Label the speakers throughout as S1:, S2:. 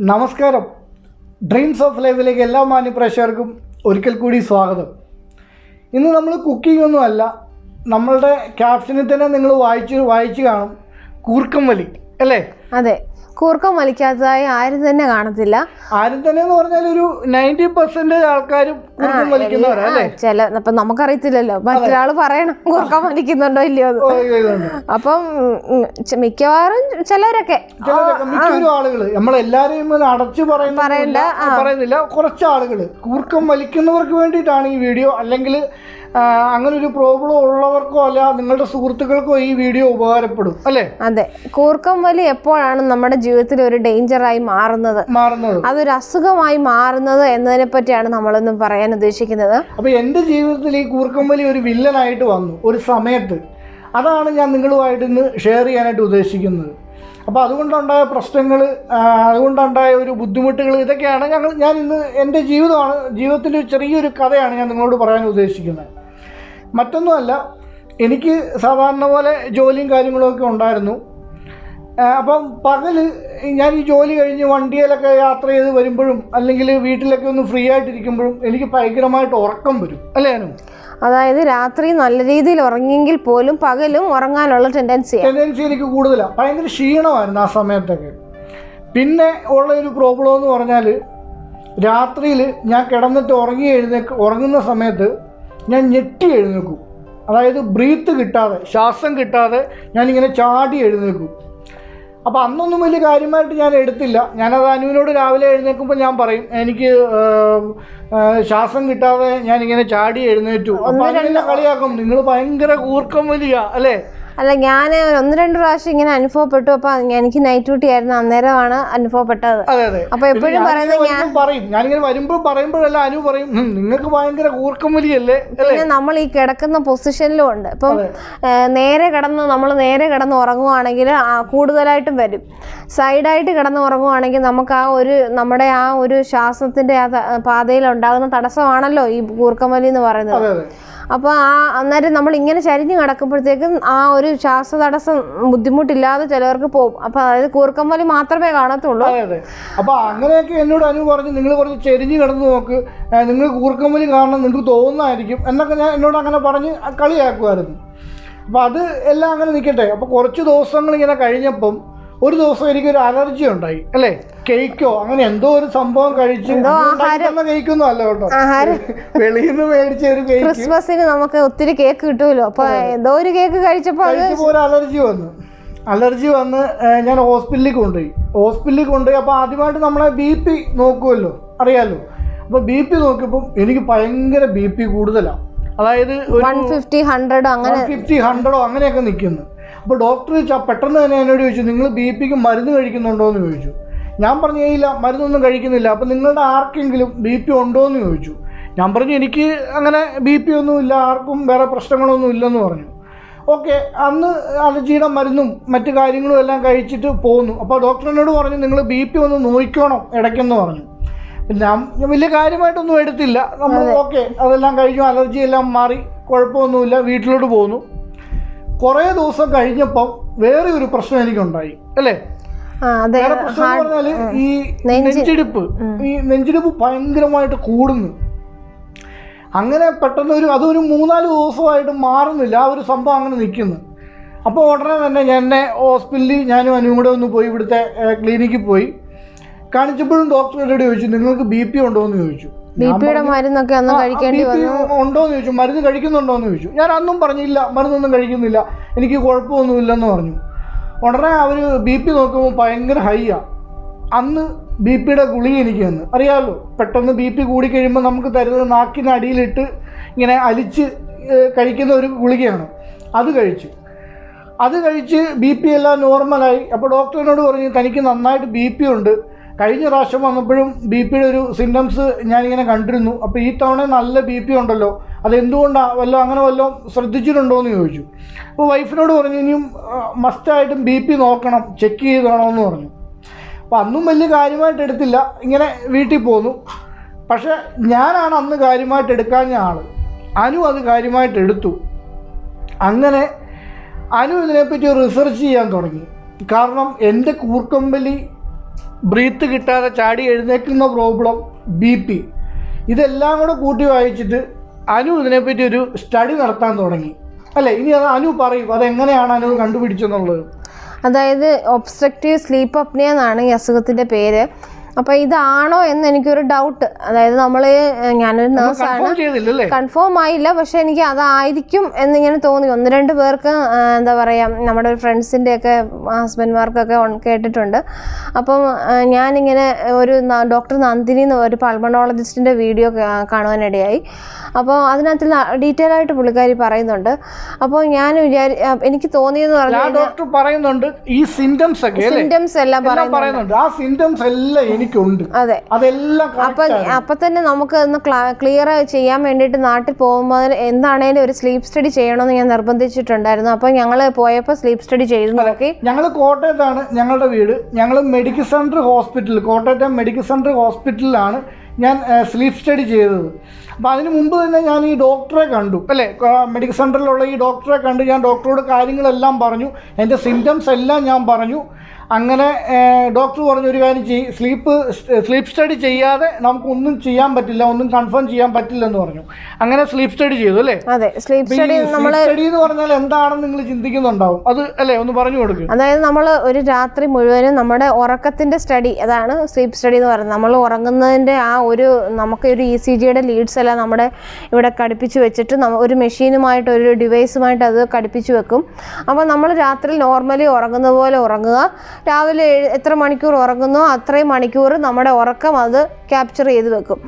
S1: നമസ്കാരം. Dreams of ലൈഫിലേക്ക് എല്ലാ മാന്യപ്രേക്ഷകർക്കും ഒരിക്കൽ കൂടി സ്വാഗതം. ഇന്ന് നമ്മൾ കുക്കിംഗ് ഒന്നുമല്ല, നമ്മളുടെ ക്യാപ്ഷനിൽ തന്നെ നിങ്ങൾ വായിച്ച് കാണും, കൂർക്കം വലി അല്ലേ?
S2: അതെ, കൂർക്കം വലിക്കാത്തതായി ആരും തന്നെ കാണത്തില്ല.
S1: ആരും തന്നെ എന്ന് പറഞ്ഞാൽ ഒരു 90% ആൾക്കാരും കൂർക്കം വലിക്കുന്നവരല്ലേ?
S2: അപ്പൊ നമുക്കറിയത്തില്ലല്ലോ, മറ്റൊരാൾ പറയണം കൂർക്കം വലിക്കുന്നുണ്ടോ ഇല്ലയോ. അപ്പം മിക്കവാറും ചിലരൊക്കെ
S1: മിക്കവരും ആളുകൾ, നമ്മളെല്ലാരെയും അടച്ചു പറയുന്നില്ല, കുറച്ച് ആളുകൾ കൂർക്കം വലിക്കുന്നവർക്ക് വേണ്ടിയിട്ടാണ് ഈ വീഡിയോ. അല്ലെങ്കിൽ അങ്ങനെ ഒരു പ്രോബ്ലം ഉള്ളവർക്കോ അല്ല നിങ്ങളുടെ സുഹൃത്തുക്കൾക്കോ ഈ വീഡിയോ ഉപകാരപ്പെടും അല്ലേ?
S2: അതെ, കൂർക്കം വലി എപ്പോഴാണ് നമ്മുടെ ജീവിതത്തിൽ ഒരു ഡേഞ്ചറായി മാറുന്നത്, അതൊരു അസുഖമായി മാറുന്നത് എന്നതിനെ പറ്റിയാണ് നമ്മളൊന്നും പറയാൻ ഉദ്ദേശിക്കുന്നത്.
S1: അപ്പൊ എന്റെ ജീവിതത്തിൽ ഈ കൂർക്കം വലി ഒരു വില്ലനായിട്ട് വന്നു ഒരു സമയത്ത്. അതാണ് ഞാൻ നിങ്ങളുമായിട്ട് ഇന്ന് ഷെയർ ചെയ്യാനായിട്ട് ഉദ്ദേശിക്കുന്നത്. അപ്പോൾ അതുകൊണ്ടുണ്ടായ പ്രശ്നങ്ങൾ, അതുകൊണ്ടുണ്ടായ ഒരു ബുദ്ധിമുട്ടുകൾ, ഇതൊക്കെയാണ് ഞാൻ ഇന്ന് എൻ്റെ ജീവിതത്തിൻ്റെ ചെറിയൊരു കഥയാണ് ഞാൻ നിങ്ങളോട് പറയാൻ ഉദ്ദേശിക്കുന്നത്. മറ്റൊന്നുമല്ല, എനിക്ക് സാധാരണ പോലെ ജോലിയും കാര്യങ്ങളൊക്കെ ഉണ്ടായിരുന്നു. അപ്പം പകൽ ഞാൻ ഈ ജോലി കഴിഞ്ഞ് വണ്ടിയിലൊക്കെ യാത്ര ചെയ്ത് വരുമ്പോഴും അല്ലെങ്കിൽ വീട്ടിലൊക്കെ ഒന്ന് ഫ്രീ ആയിട്ടിരിക്കുമ്പോഴും എനിക്ക് ഭയങ്കരമായിട്ട് ഉറക്കം വരും അല്ലേ?
S2: അതായത് രാത്രി നല്ല രീതിയിൽ ഉറങ്ങിയെങ്കിൽ പോലും പകലും ഉറങ്ങാനുള്ള ടെൻഡൻസി
S1: എനിക്ക് കൂടുതലാണ്. ഭയങ്കര ക്ഷീണമായിരുന്നു ആ സമയത്തൊക്കെ. പിന്നെ ഉള്ള ഒരു പ്രോബ്ലം എന്ന് പറഞ്ഞാൽ, രാത്രിയിൽ ഞാൻ കിടന്നിട്ട് ഉറങ്ങുന്ന സമയത്ത് ഞാൻ ഞെട്ടി എഴുന്നേക്കും. അതായത് ബ്രീത്ത് കിട്ടാതെ, ശ്വാസം കിട്ടാതെ ഞാനിങ്ങനെ ചാടി എഴുന്നേക്കും. അപ്പോൾ അന്നൊന്നും വലിയ കാര്യമായിട്ട് ഞാൻ എടുത്തില്ല. ഞാനത് അനുവിനോട് രാവിലെ എഴുന്നേൽക്കുമ്പോൾ ഞാൻ പറയും, എനിക്ക് ശ്വാസം കിട്ടാതെ ഞാനിങ്ങനെ ചാടി എഴുന്നേറ്റു. അപ്പോൾ അങ്ങനെ കളിയാക്കും, നിങ്ങൾ ഭയങ്കര കൂർക്കം വലിയ അല്ലേ?
S2: അല്ല, ഞാൻ 1-2 പ്രാവശ്യം ഇങ്ങനെ അനുഭവപ്പെട്ടു. അപ്പൊ എനിക്ക് നൈറ്റ് ഡ്യൂട്ടി ആയിരുന്നു, അന്നേരമാണ് അനുഭവപ്പെട്ടത്. അപ്പൊ എപ്പോഴും
S1: ഞാനിങ്ങനെ പറയുമ്പോഴല്ല അനു പറയും, നിങ്ങൾക്ക് ഭയങ്കര കൂർക്കം വലിയല്ലേ.
S2: പിന്നെ നമ്മൾ ഈ കിടക്കുന്ന പൊസിഷനിലും ഉണ്ട്. ഇപ്പം നമ്മൾ നേരെ കിടന്ന് ഉറങ്ങുവാണെങ്കിൽ കൂടുതലായിട്ടും വരും. സൈഡായിട്ട് കിടന്ന് ഉറങ്ങുവാണെങ്കിൽ നമുക്ക് നമ്മുടെ ആ ഒരു ശ്വാസത്തിന്റെ പാതയിൽ ഉണ്ടാകുന്ന തടസ്സമാണല്ലോ ഈ കൂർക്കം വലി എന്ന് പറയുന്നത്. അപ്പോൾ അന്നേരം നമ്മൾ ഇങ്ങനെ ചരിഞ്ഞ് കിടക്കുമ്പോഴത്തേക്കും ആ ഒരു ശ്വാസതടസ്സം ബുദ്ധിമുട്ടില്ലാതെ ചിലവർക്ക് പോകും. അപ്പോൾ അതായത് കൂർക്കം വലി മാത്രമേ കാണത്തുള്ളൂ.
S1: അപ്പോൾ അങ്ങനെയൊക്കെ എന്നോട് അനു പറഞ്ഞു, നിങ്ങൾ കുറച്ച് ചെരിഞ്ഞ് കിടന്ന് നോക്ക്, നിങ്ങൾ കൂർക്കം വലി കാണണം നിങ്ങൾക്ക് തോന്നുന്നതായിരിക്കും എന്നൊക്കെ എന്നോട് അങ്ങനെ പറഞ്ഞ് കളിയാക്കുമായിരുന്നു. അപ്പോൾ അത് എല്ലാം അങ്ങനെ നിൽക്കട്ടെ. അപ്പോൾ കുറച്ച് ദിവസങ്ങൾ ഇങ്ങനെ കഴിഞ്ഞപ്പം ഒരു ദിവസം എനിക്കൊരു അലർജി ഉണ്ടായി അല്ലേ? കേക്കോ അങ്ങനെ എന്തോ ഒരു സംഭവം കഴിച്ച്, കേക്കൊന്നും അല്ല കേട്ടോ, വെളിയിൽ നിന്ന് മേടിച്ച ഒരു കേക്ക്.
S2: ക്രിസ്മസിന് നമുക്ക് ഒത്തിരി കേക്ക് കിട്ടുമല്ലോ, അപ്പൊ എന്തോ ഒരു കേക്ക് കഴിച്ചപ്പോൾ
S1: ഒരു അലർജി വന്ന് ഞാൻ ഹോസ്പിറ്റലിൽ കൊണ്ടുപോയി. അപ്പോൾ ആദ്യമായിട്ട് നമ്മളെ BP നോക്കുമല്ലോ, അറിയാമല്ലോ. അപ്പോൾ BP നോക്കിയപ്പോൾ എനിക്ക് ഭയങ്കര BP കൂടുതലാണ്. അതായത്
S2: 150-100
S1: അങ്ങനെയൊക്കെ നിൽക്കുന്നു. അപ്പോൾ ഡോക്ടർ പെട്ടെന്ന് തന്നെ എന്നോട് ചോദിച്ചു, നിങ്ങൾ BPക്ക് മരുന്ന് കഴിക്കുന്നുണ്ടോ എന്ന് ചോദിച്ചു. ഞാൻ പറഞ്ഞു, ഇല്ല മരുന്നൊന്നും കഴിക്കുന്നില്ല. അപ്പോൾ നിങ്ങളുടെ ആർക്കെങ്കിലും BP ഉണ്ടോ എന്ന് ചോദിച്ചു. ഞാൻ പറഞ്ഞു, എനിക്ക് അങ്ങനെ BP ഒന്നുമില്ല, ആർക്കും വേറെ പ്രശ്നങ്ങളൊന്നും ഇല്ലെന്ന് പറഞ്ഞു. ഓക്കെ, അന്ന് അലർജിയുടെ മരുന്നും മറ്റു കാര്യങ്ങളും എല്ലാം കഴിച്ചിട്ട് പോന്നു. അപ്പോൾ ഡോക്ടർ എന്നോട് പറഞ്ഞു, നിങ്ങൾ BP ഒന്ന് നോക്കണം ഇടയ്ക്കെന്ന് പറഞ്ഞു. ഞാൻ വലിയ കാര്യമായിട്ടൊന്നും എടുത്തില്ല. നമ്മൾ ഓക്കെ അതെല്ലാം കഴിഞ്ഞു, അലർജി എല്ലാം മാറി, കുഴപ്പമൊന്നുമില്ല, വീട്ടിലോട്ട് പോന്നു. കുറേ ദിവസം കഴിഞ്ഞപ്പം വേറെ ഒരു പ്രശ്നം എനിക്കുണ്ടായി അല്ലേ? വേറെ പ്രശ്നം എന്ന് പറഞ്ഞാൽ ഈ നെഞ്ചിടിപ്പ് ഭയങ്കരമായിട്ട് കൂടുന്നു. അങ്ങനെ പെട്ടെന്ന് അതൊരു 3-4 ദിവസമായിട്ട് മാറുന്നില്ല, ആ ഒരു സംഭവം അങ്ങനെ നിൽക്കുന്നു. അപ്പോൾ ഉടനെ തന്നെ എന്നെ ഹോസ്പിറ്റലിൽ ഞാനും അനുവും കൂടെ ഒന്ന് പോയി, ഇവിടുത്തെ ക്ലിനിക്കിൽ പോയി കാണിച്ചപ്പോഴും ഡോക്ടർ എന്നോട് ചോദിച്ചു, നിങ്ങൾക്ക് BP ഉണ്ടോ എന്ന് ചോദിച്ചു.
S2: BPയുടെ മരുന്നൊക്കെ അന്ന് കഴിക്കേണ്ടി വന്നു.
S1: ഉണ്ടോയെന്ന് ചോദിച്ചു, മരുന്ന് കഴിക്കുന്നുണ്ടോയെന്ന് ചോദിച്ചു. ഞാൻ അന്നും പറഞ്ഞില്ല, മരുന്നൊന്നും കഴിക്കുന്നില്ല, എനിക്ക് കുഴപ്പമൊന്നുമില്ലെന്ന് പറഞ്ഞു. ഉടനെ അവർ BP നോക്കുമ്പോൾ ഭയങ്കര ഹൈയാണ്. അന്ന് BPയുടെ ഗുളിക എനിക്ക് തന്നു. അറിയാമല്ലോ, പെട്ടെന്ന് BP കൂടിക്കഴിയുമ്പോൾ നമുക്ക് തരുന്നത് നാക്കിന് അടിയിലിട്ട് ഇങ്ങനെ അലിച്ച് കഴിക്കുന്ന ഒരു ഗുളികയാണ്. അത് കഴിച്ച് BP എല്ലാം നോർമലായി. അപ്പോൾ ഡോക്ടറിനോട് പറഞ്ഞു, തനിക്ക് നന്നായിട്ട് BP ഉണ്ട്, കഴിഞ്ഞ പ്രാവശ്യം വന്നപ്പോഴും BPയുടെ ഒരു സിംറ്റംസ് ഞാനിങ്ങനെ കണ്ടിരുന്നു, അപ്പോൾ ഈ തവണ നല്ല BP ഉണ്ടല്ലോ, അതെന്തുകൊണ്ടാണ് അങ്ങനെ വല്ലതും ശ്രദ്ധിച്ചിട്ടുണ്ടോ എന്ന് ചോദിച്ചു. അപ്പോൾ വൈഫിനോട് പറഞ്ഞു, ഇനിയും മസ്റ്റായിട്ടും BP നോക്കണം, ചെക്ക് ചെയ്തോണമെന്ന് പറഞ്ഞു. അപ്പോൾ അന്നും വലിയ കാര്യമായിട്ട് എടുത്തില്ല, ഇങ്ങനെ വീട്ടിൽ പോന്നു. പക്ഷേ ഞാനാണ് അന്ന് കാര്യമായിട്ട് എടുക്കാഞ്ഞ ആൾ. അനു അത് കാര്യമായിട്ട് എടുത്തു. അങ്ങനെ അനു ഇതിനെപ്പറ്റി റിസർച്ച് ചെയ്യാൻ തുടങ്ങി. കാരണം എൻ്റെ കൂർക്കം വലി ബ്രീത്ത് കിട്ടാതെ ചാടി എഴുന്നേൽക്കുന്ന പ്രോബ്ലം, BP, ഇതെല്ലാം കൂടെ കൂട്ടി വായിച്ചിട്ട് അനു ഇതിനെപ്പറ്റി ഒരു സ്റ്റഡി നടത്താൻ തുടങ്ങി അല്ലേ? ഇനി അത് അനു പറയും അതെങ്ങനെയാണ് അനു കണ്ടുപിടിച്ചെന്നുള്ളത്.
S2: അതായത് ഒബ്സ്ട്രക്റ്റീവ് സ്ലീപ്പ് അപ്നിയ എന്നാണ് ഈ അസുഖത്തിൻ്റെ പേര്. അപ്പോൾ ഇതാണോ എന്ന് എനിക്കൊരു ഡൗട്ട്. അതായത് ഞാനൊരു നേഴ്സാണ്, കൺഫേം ആയില്ല, പക്ഷെ എനിക്ക് അതായിരിക്കും എന്നിങ്ങനെ തോന്നി. 1-2 പേർക്ക് എന്താ പറയുക, നമ്മുടെ ഒരു ഫ്രണ്ട്സിൻ്റെയൊക്കെ ഹസ്ബൻഡ്മാർക്കൊക്കെ കേട്ടിട്ടുണ്ട്. അപ്പം ഞാനിങ്ങനെ ഒരു ഡോക്ടർ നന്ദിനി എന്ന് ഒരു പൾമണോളജിസ്റ്റിൻ്റെ വീഡിയോ കാണുവാനിടയായി. അപ്പോൾ അതിനകത്ത് ഡീറ്റെയിൽ ആയിട്ട് പുള്ളിക്കാരി പറയുന്നുണ്ട്. അപ്പോൾ ഞാൻ എനിക്ക് തോന്നിയെന്ന് പറഞ്ഞാൽ
S1: ഡോക്ടർ പറയുന്നുണ്ട് ഈ സിംറ്റംസ്
S2: എല്ലാം
S1: പറയുന്നുണ്ട്. ആ സിംറ്റംസ് എല്ലാം എനിക്കുണ്ട്.
S2: അതെ,
S1: അതെല്ലാം
S2: അപ്പൊ തന്നെ നമുക്ക് ഒന്ന് ക്ലിയർ ചെയ്യാൻ വേണ്ടിയിട്ട് നാട്ടിൽ പോകുമ്പോൾ എന്താണേലും ഒരു സ്ലീപ്പ് സ്റ്റഡി ചെയ്യണമെന്ന് ഞാൻ നിർബന്ധിച്ചിട്ടുണ്ടായിരുന്നു. അപ്പോൾ ഞങ്ങൾ പോയപ്പോൾ സ്ലീപ്പ് സ്റ്റഡി ചെയ്ത് നോക്കി.
S1: ഞങ്ങൾ കോട്ടയത്താണ് ഞങ്ങളുടെ വീട്. ഞങ്ങൾ മെഡിക്കൽ സെൻറ്റർ ഹോസ്പിറ്റൽ, കോട്ടയത്തെ മെഡിക്കൽ സെൻറ്റർ ഹോസ്പിറ്റലിലാണ് ഞാൻ സ്ലീപ്പ് സ്റ്റഡി ചെയ്തത്. അപ്പോൾ അതിന് മുമ്പ് തന്നെ ഞാൻ ഈ ഡോക്ടറെ കണ്ടു അല്ലേ, മെഡിക്കൽ സെൻറ്ററിലുള്ള ഈ ഡോക്ടറെ കണ്ട് ഞാൻ ഡോക്ടറോട് കാര്യങ്ങളെല്ലാം പറഞ്ഞു, എൻ്റെ സിംറ്റംസ് എല്ലാം ഞാൻ പറഞ്ഞു. അങ്ങനെ ഡോക്ടർ പറഞ്ഞൊരു കാര്യം സ്ലീപ്പ് സ്റ്റഡി ചെയ്യാതെ നമുക്കൊന്നും ചെയ്യാൻ പറ്റില്ല, ഒന്നും കൺഫേം ചെയ്യാൻ പറ്റില്ലെന്ന് പറഞ്ഞു. അങ്ങനെ സ്ലീപ്പ് സ്റ്റഡി ചെയ്തു അല്ലേ?
S2: അതെ, സ്ലീപ്പ് സ്റ്റഡി
S1: എന്ന് പറഞ്ഞാൽ എന്താണെന്ന് നിങ്ങൾ ചിന്തിക്കുന്നുണ്ടാവും, അത് അല്ലേ ഒന്ന് പറഞ്ഞു കൊടുക്കും.
S2: അതായത് നമ്മൾ ഒരു രാത്രി മുഴുവനും നമ്മുടെ ഉറക്കത്തിന്റെ സ്റ്റഡി, അതാണ് സ്ലീപ്പ് സ്റ്റഡി എന്ന് പറയുന്നത്. നമ്മൾ ഉറങ്ങുന്നതിന്റെ നമുക്കൊരു ECGയുടെ ലീഡ്സ് എല്ലാം നമ്മുടെ ഇവിടെ ഘടിപ്പിച്ച് വെച്ചിട്ട് ഒരു മെഷീനുമായിട്ട് ഒരു ഡിവൈസുമായിട്ട് അത് ഘടിപ്പിച്ച് വെക്കും. അപ്പോൾ നമ്മൾ രാത്രി നോർമലി ഉറങ്ങുന്ന പോലെ ഉറങ്ങുക, രാവിലെ എത്ര മണിക്കൂർ ഉറങ്ങുന്നോ അത്രയും മണിക്കൂർ നമ്മുടെ ഉറക്കം അത് ക്യാപ്ചർ ചെയ്ത് വെക്കും.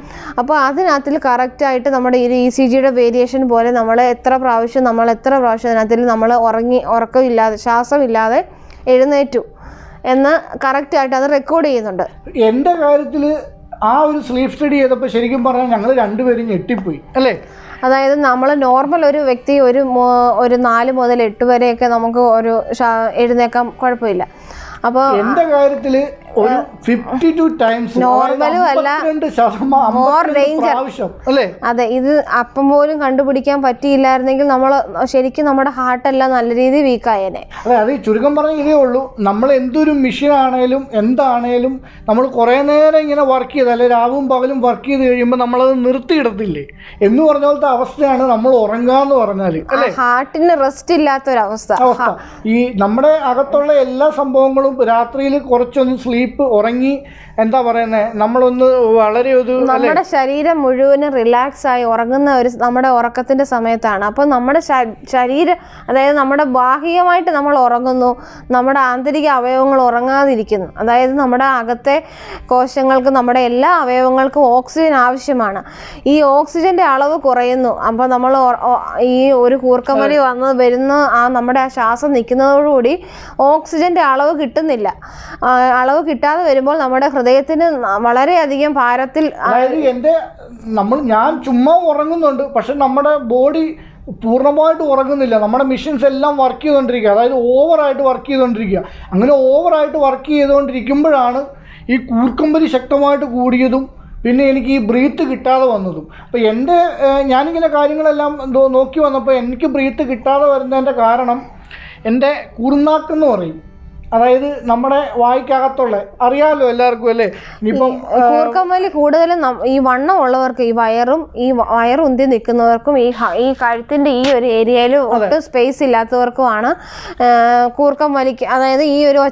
S2: അപ്പോൾ അതിനകത്തിൽ കറക്റ്റായിട്ട് നമ്മുടെ ഈ ECGയുടെ വേരിയേഷൻ പോലെ എത്ര പ്രാവശ്യം അതിനകത്തിൽ നമ്മൾ ഉറക്കമില്ലാതെ ശ്വാസമില്ലാതെ എഴുന്നേറ്റു എന്ന് കറക്റ്റായിട്ട് അത് റെക്കോർഡ് ചെയ്യുന്നുണ്ട്.
S1: എൻ്റെ കാര്യത്തിൽ ആ ഒരു സ്ലീപ്പ് സ്റ്റഡി ചെയ്തപ്പോൾ ശരിക്കും പറഞ്ഞാൽ ഞങ്ങൾ രണ്ടുപേരും ഞെട്ടിപ്പോയി അല്ലേ?
S2: അതായത് നമ്മൾ നോർമൽ ഒരു വ്യക്തി ഒരു 4 മുതൽ 8 വരെയൊക്കെ നമുക്ക് എഴുന്നേക്കാൻ കുഴപ്പമില്ല. അപ്പോൾ
S1: എൻ്റെ കാര്യത്തിൽ ഒരു 52 ടൈംസ്
S2: നോർമലും അല്ല, മോർ ഡേഞ്ചർ
S1: അല്ലേ?
S2: അതെ, ഇത് അപ്പം പോലും കണ്ടുപിടിക്കാൻ പറ്റിയില്ലായിരുന്നെങ്കിൽ ശരിക്കും നമ്മുടെ ഹാർട്ടെല്ലാം നല്ല രീതിയിൽ വീക്കായേനെ.
S1: അതെ, അത് ചുരുക്കം പറഞ്ഞ ഇതേ ഉള്ളൂ. നമ്മൾ എന്തൊരു മെഷീൻ ആണേലും എന്താണേലും നമ്മൾ കുറേ നേരം ഇങ്ങനെ വർക്ക് ചെയ്ത് അല്ലെ രാവും പകലും വർക്ക് ചെയ്ത് കഴിയുമ്പോൾ നമ്മളത് നിർത്തിയിടത്തില്ലേ എന്ന് പറഞ്ഞ പോലത്തെ അവസ്ഥയാണ് നമ്മൾ ഉറങ്ങാന്ന് പറഞ്ഞാൽ അല്ലേ?
S2: ഹാർട്ടിന് റെസ്റ്റ് ഇല്ലാത്തൊരവസ്ഥ.
S1: ഈ നമ്മുടെ അകത്തുള്ള എല്ലാ സംഭവങ്ങളും രാത്രിയിൽ കുറച്ചൊന്ന് സ്ലീപ്പ് ഉറങ്ങി എന്താ പറയുന്നത്, നമ്മളൊന്ന് വളരെ
S2: നമ്മുടെ ശരീരം മുഴുവനും റിലാക്സ് ആയി ഉറങ്ങുന്ന നമ്മുടെ ഉറക്കത്തിന്റെ സമയത്താണ്. അപ്പോൾ നമ്മുടെ ശരീരം, അതായത് നമ്മുടെ ബാഹ്യമായിട്ട് നമ്മൾ ഉറങ്ങുന്നു, നമ്മുടെ ആന്തരിക അവയവങ്ങൾ ഉറങ്ങാതിരിക്കുന്നു. അതായത് നമ്മുടെ അകത്തെ കോശങ്ങൾക്ക്, നമ്മുടെ എല്ലാ അവയവങ്ങൾക്കും ഓക്സിജൻ ആവശ്യമാണ്. ഈ ഓക്സിജന്റെ അളവ് കുറയുന്നു. അപ്പോൾ നമ്മൾ ഈ ഒരു കൂർക്കമലി വരുന്ന നമ്മുടെ ശ്വാസം നിൽക്കുന്നതോടുകൂടി ഓക്സിജന്റെ അളവ് കിട്ടുന്നില്ല. അളവ് കിട്ടാതെ വരുമ്പോൾ നമ്മുടെ ഹൃദയത്തിന് വളരെയധികം ഭാരത്തിൽ,
S1: അതായത് ഞാൻ ചുമ്മാ ഉറങ്ങുന്നുണ്ട്, പക്ഷെ നമ്മുടെ ബോഡി പൂർണ്ണമായിട്ട് ഉറങ്ങുന്നില്ല. നമ്മുടെ മെഷീൻസ് എല്ലാം വർക്ക് ചെയ്തുകൊണ്ടിരിക്കുക, അതായത് ഓവറായിട്ട് വർക്ക് ചെയ്തുകൊണ്ടിരിക്കുക. അങ്ങനെ ഓവറായിട്ട് വർക്ക് ചെയ്തുകൊണ്ടിരിക്കുമ്പോഴാണ് ഈ കൂർക്കമ്പലി ശക്തമായിട്ട് കൂടിയതും പിന്നെ എനിക്ക് ഈ ബ്രീത്ത് കിട്ടാതെ വന്നതും. അപ്പോൾ ഞാനിങ്ങനെ കാര്യങ്ങളെല്ലാം നോക്കി വന്നപ്പോൾ എനിക്ക് ബ്രീത്ത് കിട്ടാതെ വരുന്നതിൻ്റെ കാരണം എൻ്റെ കുറുനാക്കെന്ന് പറയും, അതായത് നമ്മുടെ വായ്ക്കകത്തുള്ള, അറിയാമല്ലോ എല്ലാവർക്കും അല്ലേ? ഇനിയിപ്പം
S2: കൂർക്കമ്പലി കൂടുതലും ഈ വണ്ണം ഉള്ളവർക്ക്, ഈ വയറുന്തി നിൽക്കുന്നവർക്കും ഈ കഴുത്തിന്റെ ഈ ഒരു ഏരിയയിൽ ഒട്ടും സ്പേസ് ഇല്ലാത്തവർക്കുമാണ് കൂർക്കമ്പലിക്ക്, അതായത് ഈ ഒരു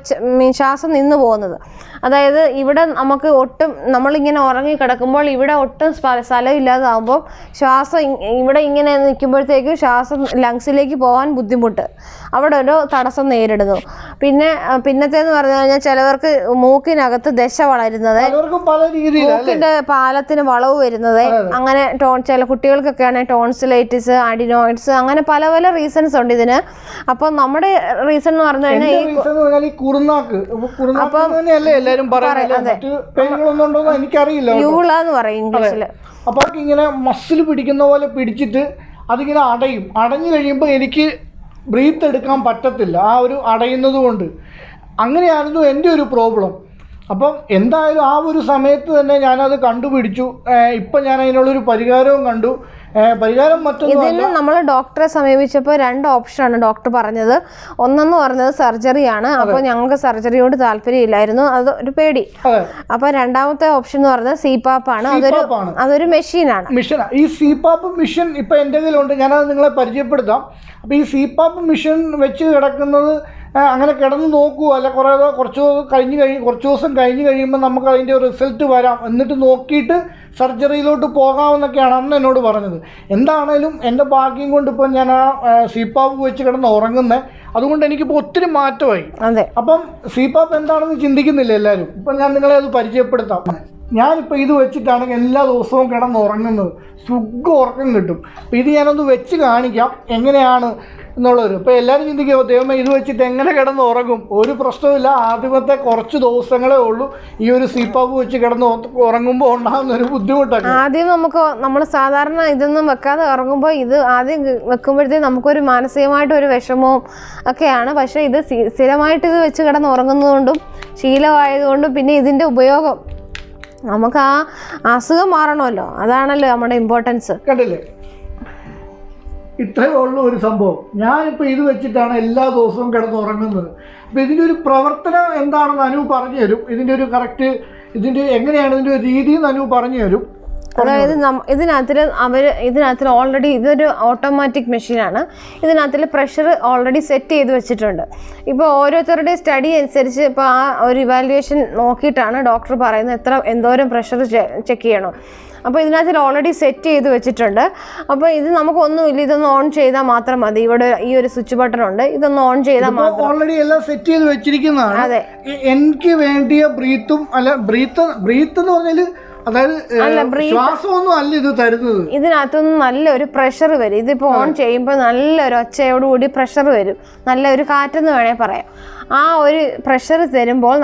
S2: ശ്വാസം നിന്ന് പോകുന്നത്. അതായത് ഇവിടെ നമുക്ക് ഒട്ടും, നമ്മളിങ്ങനെ ഉറങ്ങി കിടക്കുമ്പോൾ ഇവിടെ ഒട്ടും സ്ഥലം ഇല്ലാതാകുമ്പോൾ ശ്വാസം ഇവിടെ ഇങ്ങനെ നിൽക്കുമ്പോഴത്തേക്കും ശ്വാസം ലങ്സിലേക്ക് പോകാൻ ബുദ്ധിമുട്ട്, അവിടെ ഒരു തടസ്സം നേരിടുന്നു. പിന്നത്തേന്ന് പറഞ്ഞു കഴിഞ്ഞാൽ ചിലവർക്ക് മൂക്കിനകത്ത് ദശ വളരുന്നത്, മൂക്കിന്റെ പാലത്തിന് വളവ് വരുന്നത്, അങ്ങനെ ചില കുട്ടികൾക്കൊക്കെ ആണെങ്കിൽ ടോൺസിലൈറ്റിസ്, അഡിനോയിഡ്സ്, അങ്ങനെ പല പല റീസൺസ് ഉണ്ട് ഇതിന്. അപ്പം നമ്മുടെ റീസൺ എന്ന് പറഞ്ഞു കഴിഞ്ഞാൽ യൂള എന്ന് പറയും ഇംഗ്ലീഷിൽ.
S1: അപ്പൊ ഇങ്ങനെ മസിൽ പിടിക്കുന്ന പോലെ പിടിച്ചിട്ട് അതിങ്ങനെ അടഞ്ഞു കഴിയുമ്പോൾ എനിക്ക് ബ്രീത്ത് എടുക്കാൻ പറ്റത്തില്ല, ആ ഒരു അടയുന്നത് കൊണ്ട്. അങ്ങനെയായിരുന്നു എൻ്റെ ഒരു പ്രോബ്ലം. അപ്പം എന്തായാലും ആ ഒരു സമയത്ത് തന്നെ ഞാനത് കണ്ടുപിടിച്ചു. ഇപ്പം ഞാൻ അതിനുള്ളൊരു പരിഹാരവും കണ്ടു. പരിഹാരം മറ്റൊന്നും.
S2: ഇതിന് നമ്മൾ ഡോക്ടറെ സമീപിച്ചപ്പോൾ 2 ഓപ്ഷനാണ് ഡോക്ടർ പറഞ്ഞത്. ഒന്നെന്ന് പറഞ്ഞത് സർജറിയാണ്. അപ്പോൾ ഞങ്ങൾക്ക് സർജറിയോട് താല്പര്യമില്ലായിരുന്നു, അത് ഒരു പേടി. അപ്പോൾ രണ്ടാമത്തെ ഓപ്ഷൻ എന്ന് പറഞ്ഞത് CPAP ആണ്. അതൊരു മെഷീനാണ്.
S1: ഈ CPAP മെഷീൻ ഇപ്പൊ എൻ്റെ കയ്യിലുണ്ട്, ഞാനത് നിങ്ങളെ പരിചയപ്പെടുത്താം. അപ്പോൾ ഈ CPAP മെഷീൻ വെച്ച് കിടക്കുന്നത് അങ്ങനെ കിടന്ന് നോക്കൂ, അല്ല കുറച്ച് ദിവസം കഴിഞ്ഞ് കഴിയുമ്പോൾ നമുക്ക് അതിൻ്റെ റിസൾട്ട് വരാം, എന്നിട്ട് നോക്കിയിട്ട് സർജറിയിലോട്ട് പോകാമെന്നൊക്കെയാണ് അന്ന് എന്നോട് പറഞ്ഞത്. എന്താണേലും എൻ്റെ ഭാഗ്യം കൊണ്ട് ഇപ്പം ഞാൻ ആ CPAP വെച്ച് കിടന്ന് ഉറങ്ങുന്നത്, അതുകൊണ്ട് എനിക്കിപ്പോൾ ഒത്തിരി മാറ്റമായി. അപ്പം CPAP എന്താണെന്ന് ചിന്തിക്കുന്നില്ല എല്ലാവരും. ഇപ്പം ഞാൻ നിങ്ങളെ അത് പരിചയപ്പെടുത്താം. ഞാനിപ്പോൾ ഇത് വെച്ചിട്ടാണെങ്കിൽ എല്ലാ ദിവസവും കിടന്ന് ഉറങ്ങുന്നത്, സുഖം ഉറക്കം കിട്ടും. അപ്പോൾ ഇത് ഞാനൊന്ന് വെച്ച് കാണിക്കാം എങ്ങനെയാണ് എന്നുള്ളത്. ഇപ്പോൾ എല്ലാവരും ചിന്തിക്കുക, ദൈവമേ ഇത് വെച്ചിട്ട് എങ്ങനെ കിടന്ന് ഉറങ്ങും? ഒരു പ്രശ്നമില്ല. ആദ്യത്തെ കുറച്ച് ദിവസങ്ങളേ ഉള്ളൂ ഈ ഒരു CPAP വെച്ച് കിടന്ന് ഉറങ്ങുമ്പോൾ ഉണ്ടാകുന്ന ഒരു ബുദ്ധിമുട്ടൊക്കെ.
S2: ആദ്യം നമ്മൾ സാധാരണ ഇതൊന്നും വെക്കാതെ ഉറങ്ങുമ്പോൾ ഇത് ആദ്യം വെക്കുമ്പോഴത്തേക്ക് നമുക്കൊരു മാനസികമായിട്ടൊരു വിഷമവും ഒക്കെയാണ്. പക്ഷേ ഇത് സ്ഥിരമായിട്ട് ഇത് വെച്ച് കിടന്ന് ഉറങ്ങുന്നതുകൊണ്ടും ശീലമായതുകൊണ്ടും പിന്നെ ഇതിൻ്റെ ഉപയോഗം നമുക്ക് ആ അസുഖം മാറണമല്ലോ, അതാണല്ലോ നമ്മുടെ ഇമ്പോർട്ടൻസ്.
S1: കണ്ടില്ലേ, ഇത്രയേ ഉള്ളൂ ഒരു സംഭവം. ഞാനിപ്പോൾ ഇത് വെച്ചിട്ടാണ് എല്ലാ ദിവസവും കിടന്നുറങ്ങുന്നത്. അപ്പോൾ ഇതിൻ്റെ ഒരു പ്രവർത്തനം എന്താണെന്ന് അനു പറഞ്ഞു തരും. ഇതിൻ്റെ ഒരു കറക്റ്റ് എങ്ങനെയാണ് ഇതിൻ്റെ ഒരു രീതി എന്ന് അനു പറഞ്ഞു തരും.
S2: അതായത് ഇതിനകത്തിൽ ഓൾറെഡി ഇതൊരു ഓട്ടോമാറ്റിക് മെഷീനാണ്. ഇതിനകത്തിൽ പ്രഷർ ഓൾറെഡി സെറ്റ് ചെയ്ത് വെച്ചിട്ടുണ്ട്. ഇപ്പോൾ ഓരോരുത്തരുടെയും സ്റ്റഡി അനുസരിച്ച് ഇപ്പോൾ ആ ഒരു ഇവാലുവേഷൻ നോക്കിയിട്ടാണ് ഡോക്ടർ പറയുന്നത് എന്തോരം പ്രഷർ ചെക്ക് ചെയ്യണം. അപ്പോൾ ഇതിനകത്തിൽ ഓൾറെഡി സെറ്റ് ചെയ്ത് വെച്ചിട്ടുണ്ട്. അപ്പോൾ ഇത് നമുക്കൊന്നുമില്ല, ഇതൊന്ന് ഓൺ ചെയ്താൽ മാത്രം മതി. ഇവിടെ ഈ ഒരു സ്വിച്ച് ബട്ടൺ ഉണ്ട്, ഇതൊന്ന് ഓൺ ചെയ്താൽ മാത്രം.
S1: ഓൾറെഡി എല്ലാം സെറ്റ് ചെയ്ത് വെച്ചിരിക്കുന്നതാണ്.
S2: അതെ,
S1: എനിക്ക് വേണ്ടിയ ബ്രീത്ത് എന്ന് പറഞ്ഞാൽ അതായത് ശ്വാസമൊന്നും അല്ല ഇത് തരുന്നത്.
S2: ഇതിനകത്തൊന്നും നല്ലൊരു പ്രഷർ വരും. ഇതിപ്പോ ഓൺ ചെയ്യുമ്പോൾ നല്ലൊരു ഒച്ചയോടുകൂടി പ്രഷർ വരും, നല്ലൊരു കാറ്റെന്ന് വേണേൽ പറയാം. ആ ഒരു പ്രഷർ തരുമ്പോൾ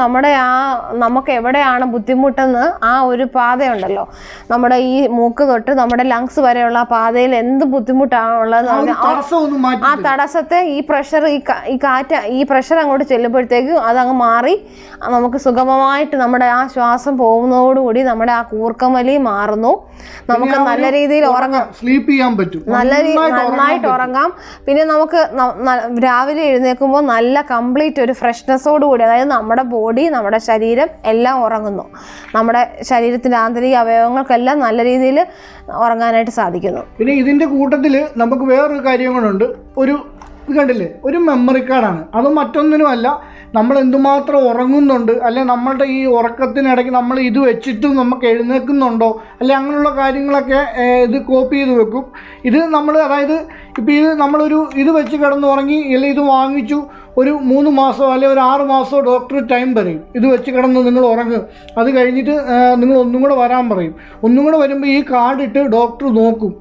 S2: നമുക്ക് എവിടെയാണ് ബുദ്ധിമുട്ടെന്ന് ആ ഒരു പാതയുണ്ടല്ലോ, നമ്മുടെ ഈ മൂക്ക് തൊട്ട് നമ്മുടെ ലങ്സ് വരെയുള്ള ആ പാതയിൽ എന്ത് ബുദ്ധിമുട്ടാണുള്ളത് ആ തടസ്സത്തെ ഈ പ്രഷർ ഈ പ്രഷർ അങ്ങോട്ട് ചെല്ലുമ്പോഴത്തേക്കും അതങ്ങ് മാറി നമുക്ക് സുഗമമായിട്ട് നമ്മുടെ ആ ശ്വാസം പോകുന്നതോടുകൂടി നമ്മുടെ ആ കൂർക്കമലി മാറുന്നു. നമുക്ക് നല്ല രീതിയിൽ ഉറങ്ങാം,
S1: സ്ലീപ്പ് ചെയ്യാൻ പറ്റും,
S2: നന്നായിട്ട് ഉറങ്ങാം. പിന്നെ നമുക്ക് രാവിലെ എഴുന്നേൽക്കുമ്പോൾ നല്ല കംപ്ലീറ്റ് ഒരു ഫ്രഷ്നെസ്സോടുകൂടി, അതായത് നമ്മുടെ ബോഡി, നമ്മുടെ ശരീരം എല്ലാം ഉറങ്ങുന്നു. നമ്മുടെ ശരീരത്തിൻ്റെ ആന്തരിക അവയവങ്ങൾക്കെല്ലാം നല്ല രീതിയിൽ ഉറങ്ങാനായിട്ട് സാധിക്കുന്നു.
S1: പിന്നെ ഇതിൻ്റെ കൂട്ടത്തിൽ നമുക്ക് വേറൊരു കാര്യം കൊണ്ടുണ്ട്. ഇത് കണ്ടില്ലേ, ഒരു മെമ്മറി കാർഡാണ്. അത് മറ്റൊന്നിനുമല്ല, നമ്മൾ എന്തുമാത്രം ഉറങ്ങുന്നുണ്ട്, അല്ലെ നമ്മളുടെ ഈ ഉറക്കത്തിനിടയ്ക്ക് നമ്മൾ ഇത് വെച്ചിട്ടും നമുക്ക് എഴുന്നേൽക്കുന്നുണ്ടോ, അല്ലെ അങ്ങനെയുള്ള കാര്യങ്ങളൊക്കെ ഇത് കോപ്പി ചെയ്ത് വെക്കും. ഇത് നമ്മൾ അതായത് ഇപ്പോൾ ഇത് വെച്ച് കിടന്നുറങ്ങി, അല്ലെങ്കിൽ ഇത് വാങ്ങിച്ചു ഒരു 3 മാസമോ അല്ലെങ്കിൽ ഒരു 6 മാസമോ ഡോക്ടർ ടൈം പറയും. ഇത് വെച്ച് കിടന്ന് നിങ്ങൾ ഉറങ്ങും, അത് കഴിഞ്ഞിട്ട് നിങ്ങൾ ഒന്നും കൂടെ വരാൻ പറയും. ഒന്നും കൂടെ വരുമ്പോൾ ഈ കാർഡ് ഇട്ട് ഡോക്ടർ നോക്കും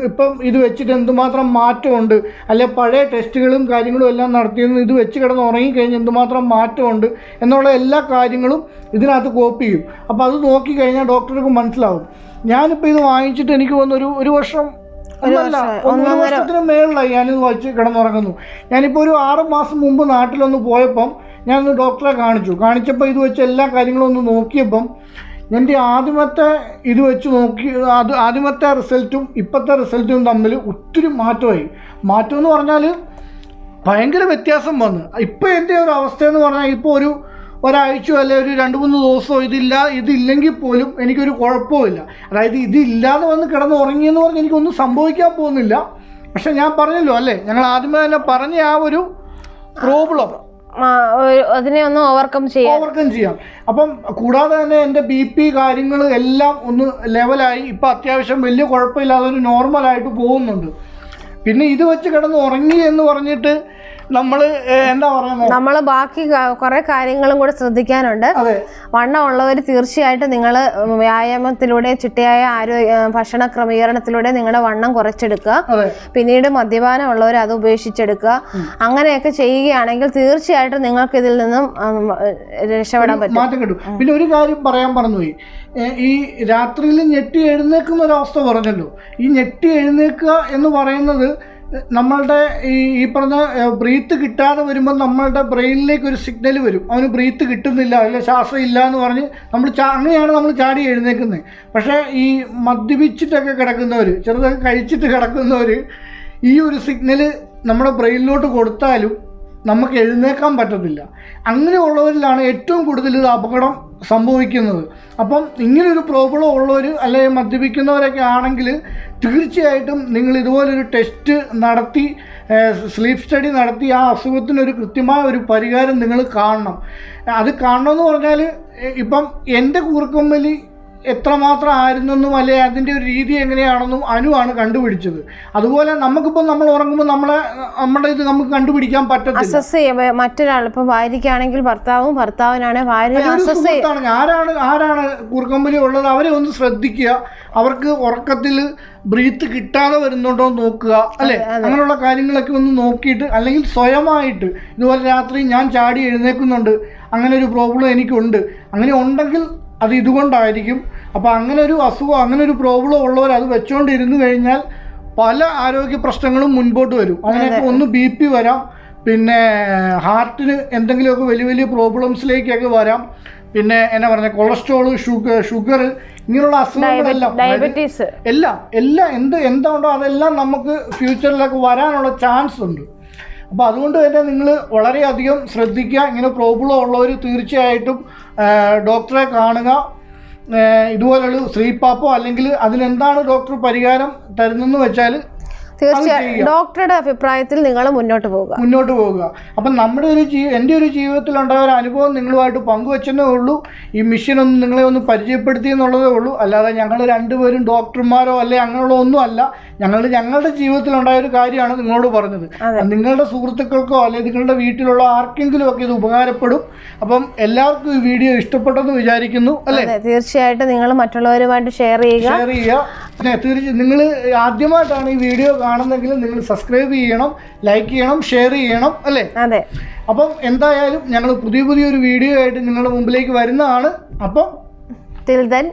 S1: ഇപ്പം ഇത് വെച്ചിട്ട് എന്തുമാത്രം മാറ്റമുണ്ട്, അല്ലെ പഴയ ടെസ്റ്റുകളും കാര്യങ്ങളും എല്ലാം നടത്തിയെന്ന് ഇത് വെച്ച് കിടന്ന് ഉറങ്ങിക്കഴിഞ്ഞ് എന്തുമാത്രം മാറ്റമുണ്ട് എന്നുള്ള എല്ലാ കാര്യങ്ങളും ഇതിനകത്ത് കോപ്പി ചെയ്യും. അപ്പോൾ അത് നോക്കിക്കഴിഞ്ഞാൽ ഡോക്ടർക്ക് മനസ്സിലാവും. ഞാനിപ്പോൾ ഇത് വാങ്ങിച്ചിട്ട് എനിക്ക് വന്നൊരു 1 വർഷം ഒന്നല്ല 1 വർഷത്തിന് മേളിലായി ഞാനിത് വെച്ച് കിടന്നുറങ്ങുന്നു. ഞാനിപ്പോൾ ഒരു 6 മാസം മുമ്പ് നാട്ടിലൊന്ന് പോയപ്പം ഞാനൊന്ന് ഡോക്ടറെ കാണിച്ചപ്പോൾ ഇത് വെച്ച് എല്ലാ കാര്യങ്ങളും ഒന്ന് നോക്കിയപ്പം എൻ്റെ ആദ്യമത്തെ ഇത് വെച്ച് ആദ്യമത്തെ റിസൾട്ടും ഇപ്പോഴത്തെ റിസൾട്ടും തമ്മിൽ ഒത്തിരി മാറ്റമായി. മാറ്റം എന്ന് പറഞ്ഞാൽ ഭയങ്കര വ്യത്യാസം വന്നു. ഇപ്പോൾ എൻ്റെ ഒരു അവസ്ഥയെന്ന് പറഞ്ഞാൽ ഇപ്പോൾ ഒരാഴ്ചയോ അല്ലെങ്കിൽ ഒരു 2-3 ദിവസമോ ഇതില്ലെങ്കിൽ പോലും എനിക്കൊരു കുഴപ്പമില്ല. അതായത് ഇതില്ലാതെ വന്ന് കിടന്ന് ഉറങ്ങിയെന്ന് പറഞ്ഞാൽ എനിക്കൊന്നും സംഭവിക്കാൻ പോകുന്നില്ല. പക്ഷെ ഞാൻ പറഞ്ഞല്ലോ അല്ലേ, ഞങ്ങൾ ആദ്യമേ തന്നെ പറഞ്ഞ ആ ഒരു പ്രോബ്ലം
S2: അതിനെ ഒന്ന് ഓവർകം
S1: ചെയ്യാം. അപ്പം കൂടാതെ തന്നെ എൻ്റെ BP കാര്യങ്ങൾ എല്ലാം ഒന്ന് ലെവലായി. ഇപ്പം അത്യാവശ്യം വലിയ കുഴപ്പമില്ലാതെ ഒരു നോർമലായിട്ട് പോകുന്നുണ്ട്. പിന്നെ ഇത് വെച്ച് കിടന്ന് ഉറങ്ങി എന്ന് പറഞ്ഞിട്ട് നമ്മൾ എന്താ പറയുന്നത്,
S2: നമ്മൾ ബാക്കി കുറെ കാര്യങ്ങളും കൂടെ ശ്രദ്ധിക്കാനുണ്ട്. വണ്ണമുള്ളവർ തീർച്ചയായിട്ടും നിങ്ങൾ വ്യായാമത്തിലൂടെ, ചിട്ടയായ ഭക്ഷണ ക്രമീകരണത്തിലൂടെ നിങ്ങളുടെ വണ്ണം കുറച്ചെടുക്കുക. പിന്നീട് മദ്യപാനം ഉള്ളവർ അത് ഉപേക്ഷിച്ചെടുക്കുക. അങ്ങനെയൊക്കെ ചെയ്യുകയാണെങ്കിൽ തീർച്ചയായിട്ടും നിങ്ങൾക്ക് ഇതിൽ നിന്നും രക്ഷപ്പെടാൻ പറ്റും,
S1: മാറ്റം കിട്ടും. പിന്നെ ഒരു കാര്യം പറയാൻ പറഞ്ഞുപോയി, ഈ രാത്രിയിൽ ഞെട്ടി എഴുന്നേക്കുന്ന ഒരവസ്ഥ പറഞ്ഞല്ലോ. ഈ ഞെട്ടി എഴുന്നേൽക്കുക എന്ന് പറയുന്നത് നമ്മളുടെ ഈ പറഞ്ഞ ബ്രീത്ത് കിട്ടാതെ വരുമ്പോൾ നമ്മളുടെ ബ്രെയിനിലേക്ക് ഒരു സിഗ്നൽ വരും, അവന് ബ്രീത്ത് കിട്ടുന്നില്ല, അല്ല ശ്വാസം ഇല്ല എന്ന് പറഞ്ഞ് നമ്മൾ അങ്ങനെയാണ് നമ്മൾ ചാടി എഴുന്നേക്കുന്നത്. പക്ഷേ ഈ മദ്യപിച്ചിട്ടൊക്കെ കിടക്കുന്നവർ, ചെറുതൊക്കെ കഴിച്ചിട്ട് കിടക്കുന്നവർ ഈ ഒരു സിഗ്നൽ നമ്മുടെ ബ്രെയിനിലോട്ട് കൊടുത്താലും നമുക്ക് എഴുന്നേക്കാൻ പറ്റത്തില്ല. അങ്ങനെയുള്ളവരിലാണ് ഏറ്റവും കൂടുതൽ ഇത് അപകടം സംഭവിക്കുന്നത്. അപ്പം ഇങ്ങനൊരു പ്രോബ്ലം ഉള്ളവർ അല്ലെങ്കിൽ മദ്യപിക്കുന്നവരൊക്കെ ആണെങ്കിൽ തീർച്ചയായിട്ടും നിങ്ങൾ ഇതുപോലൊരു ടെസ്റ്റ് നടത്തി, സ്ലീപ്പ് സ്റ്റഡി നടത്തി ആ അസുഖത്തിനൊരു കൃത്യമായ ഒരു പരിഹാരം നിങ്ങൾ കാണണം. അത് കാണണമെന്ന് പറഞ്ഞാൽ ഇപ്പം എൻ്റെ കൂർക്കമ്പലി എത്രമാത്രം ആയിരുന്നെന്നും അല്ലെ അതിൻ്റെ ഒരു രീതി എങ്ങനെയാണെന്നും അനുവാണ് കണ്ടുപിടിച്ചത്. അതുപോലെ നമുക്കിപ്പോൾ നമ്മൾ ഉറങ്ങുമ്പോൾ നമ്മുടെ ഇത് നമുക്ക് കണ്ടുപിടിക്കാൻ പറ്റത്തില്ല.
S2: മറ്റൊരാൾ ഇപ്പൊ ഭാര്യയ്ക്കാണെങ്കിൽ ഭർത്താവും, ഭർത്താവിനാണ് ഭാര്യ.
S1: ആരാണ് കൂർക്കമ്പലി ഉള്ളത് അവരെ ഒന്ന് ശ്രദ്ധിക്കുക. അവർക്ക് ഉറക്കത്തിൽ ബ്രീത്ത് കിട്ടാതെ വരുന്നുണ്ടോ എന്ന് നോക്കുക, അല്ലെ? അങ്ങനെയുള്ള കാര്യങ്ങളൊക്കെ ഒന്ന് നോക്കിയിട്ട്, അല്ലെങ്കിൽ സ്വയമായിട്ട് ഇതുപോലെ രാത്രി ഞാൻ ചാടി എഴുന്നേൽക്കുന്നുണ്ട്, അങ്ങനെ ഒരു പ്രോബ്ലം എനിക്കുണ്ട്, അങ്ങനെ ഉണ്ടെങ്കിൽ അത് ഇതുകൊണ്ടായിരിക്കും. അപ്പോൾ അങ്ങനെ ഒരു അസുഖം, അങ്ങനെ ഒരു പ്രോബ്ലം ഉള്ളവർ അത് വെച്ചുകൊണ്ടിരുന്നു കഴിഞ്ഞാൽ പല ആരോഗ്യ പ്രശ്നങ്ങളും മുൻപോട്ട് വരും. അങ്ങനെയൊക്കെ ഒന്ന് BP വരാം, പിന്നെ ഹാർട്ടിന് എന്തെങ്കിലുമൊക്കെ വലിയ വലിയ പ്രോബ്ലംസിലേക്കൊക്കെ വരാം. പിന്നെ എന്നാ പറഞ്ഞ കൊളസ്ട്രോള്, ഷുഗർ, ഇങ്ങനെയുള്ള അസുഖങ്ങളെല്ലാം,
S2: ഡയബറ്റീസ്,
S1: എല്ലാം എന്താണോ അതെല്ലാം നമുക്ക് ഫ്യൂച്ചറിലൊക്കെ വരാനുള്ള ചാൻസ് ഉണ്ട്. അപ്പോൾ അതുകൊണ്ട് തന്നെ നിങ്ങൾ വളരെയധികം ശ്രദ്ധിക്കുക. ഇങ്ങനെ പ്രോബ്ലം ഉള്ളവർ തീർച്ചയായിട്ടും ഡോക്ടറെ കാണുക. ഇതുപോലുള്ള സ്ലീപ്പാപ്പോ അല്ലെങ്കിൽ അതിനെന്താണ് ഡോക്ടർ പരിഹാരം തരുന്നതെന്ന് വെച്ചാൽ
S2: തീർച്ചയായും ഡോക്ടറുടെ അഭിപ്രായത്തിൽ നിങ്ങൾ മുന്നോട്ട് പോകുക.
S1: അപ്പം എൻ്റെ ഒരു ജീവിതത്തിലുണ്ടായ ഒരു അനുഭവം നിങ്ങളുമായിട്ട് പങ്കുവെച്ചതേ ഉള്ളൂ. ഈ മിഷനൊന്നും നിങ്ങളെ ഒന്ന് പരിചയപ്പെടുത്തി എന്നുള്ളതേ ഉള്ളൂ. അല്ലാതെ ഞങ്ങൾ രണ്ടുപേരും ഡോക്ടർമാരോ അല്ലെ അങ്ങനെയുള്ള ഒന്നും അല്ല. ഞങ്ങളുടെ ജീവിതത്തിലുണ്ടായ ഒരു കാര്യമാണ് നിങ്ങളോട് പറഞ്ഞത്. നിങ്ങളുടെ സുഹൃത്തുക്കൾക്കോ അല്ലെങ്കിൽ നിങ്ങളുടെ വീട്ടിലുള്ള ആർക്കെങ്കിലും ഒക്കെ ഇത് ഉപകാരപ്പെടും. അപ്പം എല്ലാവർക്കും ഈ വീഡിയോ ഇഷ്ടപ്പെട്ടെന്ന് വിചാരിക്കുന്നു, അല്ലേ?
S2: തീർച്ചയായിട്ടും നിങ്ങൾ മറ്റുള്ളവരുമായിട്ട് ഷെയർ ചെയ്യുക.
S1: പിന്നെ തീർച്ചയായും നിങ്ങൾ ആദ്യമായിട്ടാണ് ഈ വീഡിയോ കാണുന്നെങ്കിൽ നിങ്ങൾ സബ്സ്ക്രൈബ് ചെയ്യണം, ലൈക്ക് ചെയ്യണം, ഷെയർ ചെയ്യണം, അല്ലേ?
S2: അതെ.
S1: അപ്പം എന്തായാലും ഞങ്ങൾ പുതിയൊരു വീഡിയോ ആയിട്ട് നിങ്ങളുടെ മുമ്പിലേക്ക് വരുന്നതാണ്. അപ്പം
S2: till then